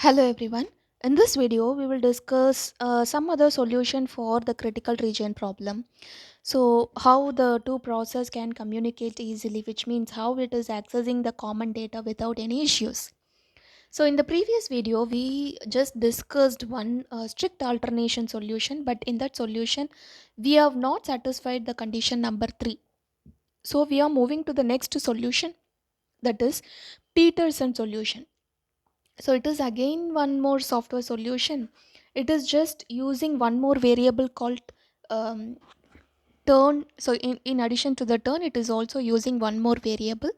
Hello everyone. In this video, we will discuss some other solution for the critical region problem. So, how the two process can communicate easily, which means how it is accessing the common data without any issues. So, in the previous video, we just discussed one strict alternation solution, but in that solution, we have not satisfied the condition number 3. So, we are moving to the next solution, that is Peterson solution. So it is again one more software solution. It is just using one more variable called um, turn. So in addition to the turn, it is also using one more variable,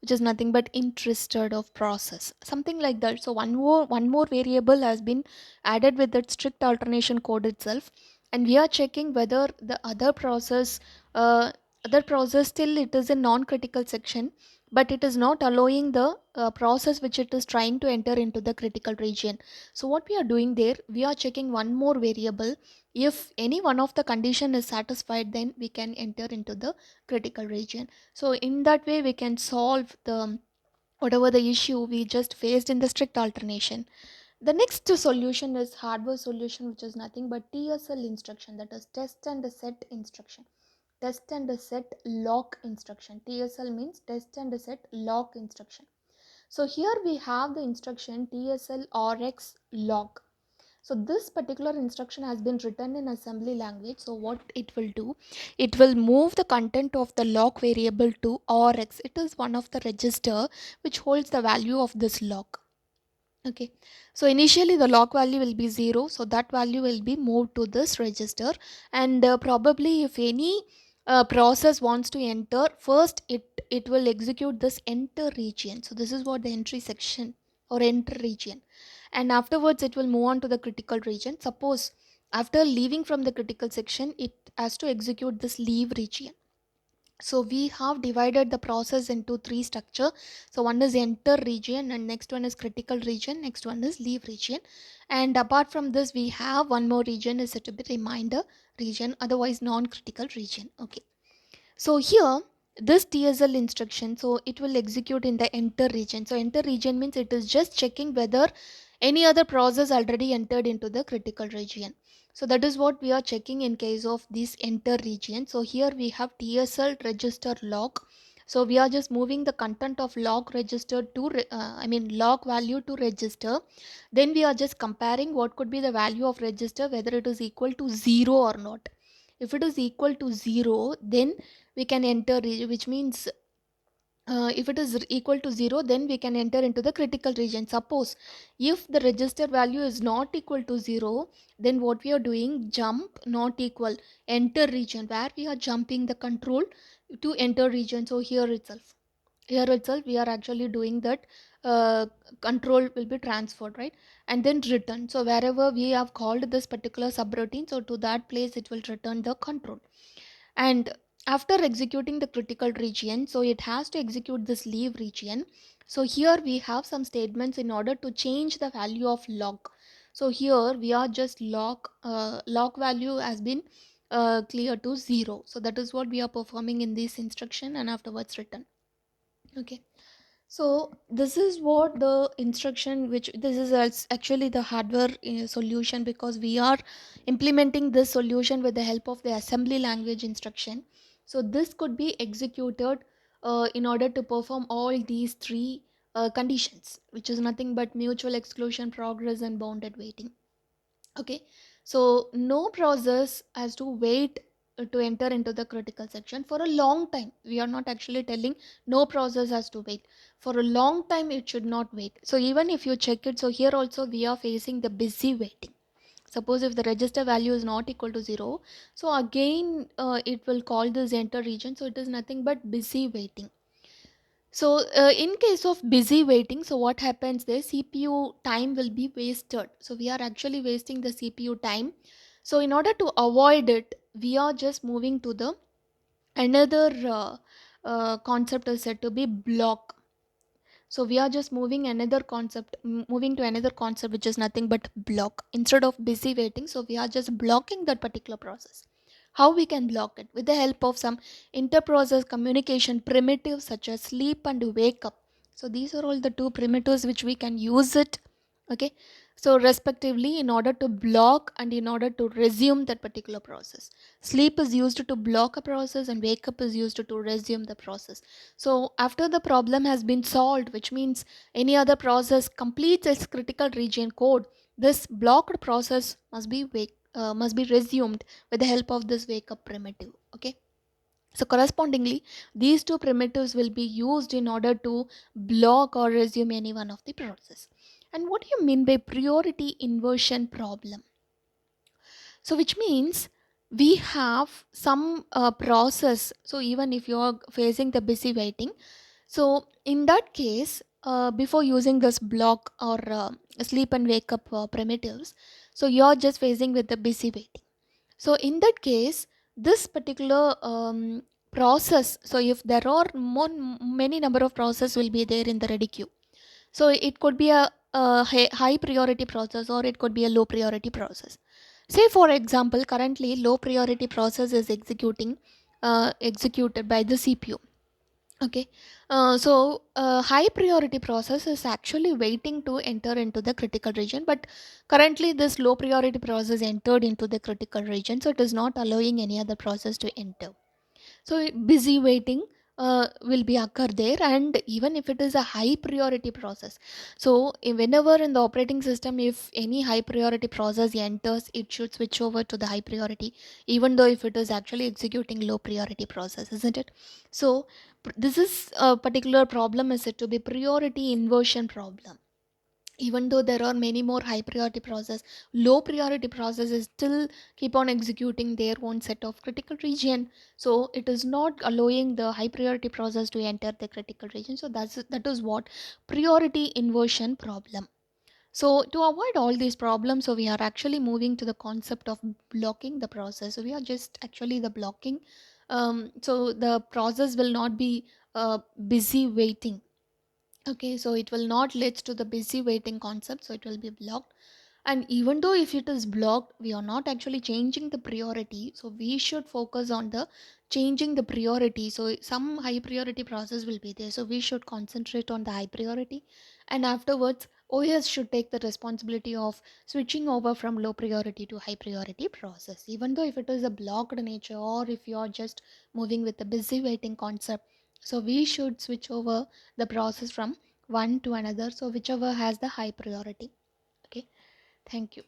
which is nothing but interested of process, something like that. So one more variable has been added with that strict alternation code itself, and we are checking whether the other process still it is a non-critical section, but it is not allowing the process which it is trying to enter into the critical region. So what we are doing there, we are checking one more variable. If any one of the condition is satisfied, then we can enter into the critical region. So in that way we can solve the whatever the issue we just faced in the strict alternation. The next solution is hardware solution, which is nothing but TSL instruction, that is test and set instruction. Test and set lock instruction. TSL means test and set lock instruction. So here we have the instruction TSL RX lock. So this particular instruction has been written in assembly language. So what it will do, it will move the content of the lock variable to RX. It is one of the register which holds the value of this lock. Okay, so initially the lock value will be 0, so that value will be moved to this register, and probably if any process wants to enter first, it will execute this enter region. So this is what the entry section or enter region, and afterwards it will move on to the critical region. Suppose after leaving from the critical section, it has to execute this leave region. So we have divided the process into three structure. So one is enter region, and next one is critical region, next one is leave region, and apart from this we have one more region is said to be reminder region, otherwise non-critical region. Okay, so here this TSL instruction, so it will execute in the enter region. So enter region means it is just checking whether any other process already entered into the critical region. So that is what we are checking in case of this enter region. So here we have TSL register log. So we are just moving the content of log register to log value to register. Then we are just comparing what could be the value of register, whether it is equal to 0 or not. If it is equal to 0, then we can enter, which means if it is equal to 0, then we can enter into the critical region. Suppose if the register value is not equal to 0, then what we are doing, jump not equal enter region, where we are jumping the control to enter region. So here itself we are actually doing that, uh, control will be transferred, right, and then return. So wherever we have called this particular subroutine, so to that place it will return the control. And after executing the critical region, so it has to execute this leave region. So here we have some statements in order to change the value of log. So here we are just log value has been clear to 0. So that is what we are performing in this instruction, and afterwards return. Okay, so this is what the instruction, which this is actually the hardware solution, because we are implementing this solution with the help of the assembly language instruction. So this could be executed in order to perform all these three conditions, which is nothing but mutual exclusion, progress, and bounded waiting. Okay, so no process has to wait to enter into the critical section for a long time. We are not actually telling no process has to wait for a long time, it should not wait. So even if you check it, so here also we are facing the busy waiting. Suppose if the register value is not equal to 0, so again it will call this enter region, so it is nothing but busy waiting. So in case of busy waiting, so what happens there, CPU time will be wasted. So we are actually wasting the CPU time. So in order to avoid it, we are just moving to the another concept is said to be block. So we are just moving to another concept, which is nothing but block. Instead of busy waiting, so we are just blocking that particular process. How we can block it? With the help of some interprocess communication primitives such as sleep and wake up. So these are all the two primitives which we can use it Okay, so respectively, in order to block and in order to resume that particular process. Sleep is used to block a process and wake up is used to resume the process. So after the problem has been solved, which means any other process completes its critical region code, this blocked process must be resumed with the help of this wake up primitive. Okay, so correspondingly, these two primitives will be used in order to block or resume any one of the process. And what do you mean by priority inversion problem? So which means we have some process. So even if you are facing the busy waiting, so in that case, before using this block or sleep and wake up primitives, so you're just facing with the busy waiting. So in that case, this particular process, so if there are many number of process will be there in the ready queue, so it could be a high priority process or it could be a low priority process. Say for example, currently low priority process is executed by the CPU. Okay, high priority process is actually waiting to enter into the critical region, but currently this low priority process entered into the critical region, so it is not allowing any other process to enter. So busy waiting will be occur there, and even if it is a high priority process, so whenever in the operating system, if any high priority process enters, it should switch over to the high priority, even though if it is actually executing low priority process, isn't it? So this is a particular problem is said to be priority inversion problem. Even though there are many more high priority process, low priority processes still keep on executing their own set of critical region, so it is not allowing the high priority process to enter the critical region. So that is what priority inversion problem. So to avoid all these problems, so we are actually moving to the concept of blocking the process. So we are just actually the blocking, so the process will not be busy waiting. Okay, so it will not lead to the busy waiting concept, so it will be blocked. And even though if it is blocked, we are not actually changing the priority, so we should focus on the changing the priority. So some high priority process will be there, so we should concentrate on the high priority, and afterwards OS should take the responsibility of switching over from low priority to high priority process. Even though if it is a blocked nature or if you are just moving with the busy waiting concept, so we should switch over the process from one to another, so whichever has the high priority. Okay, thank you.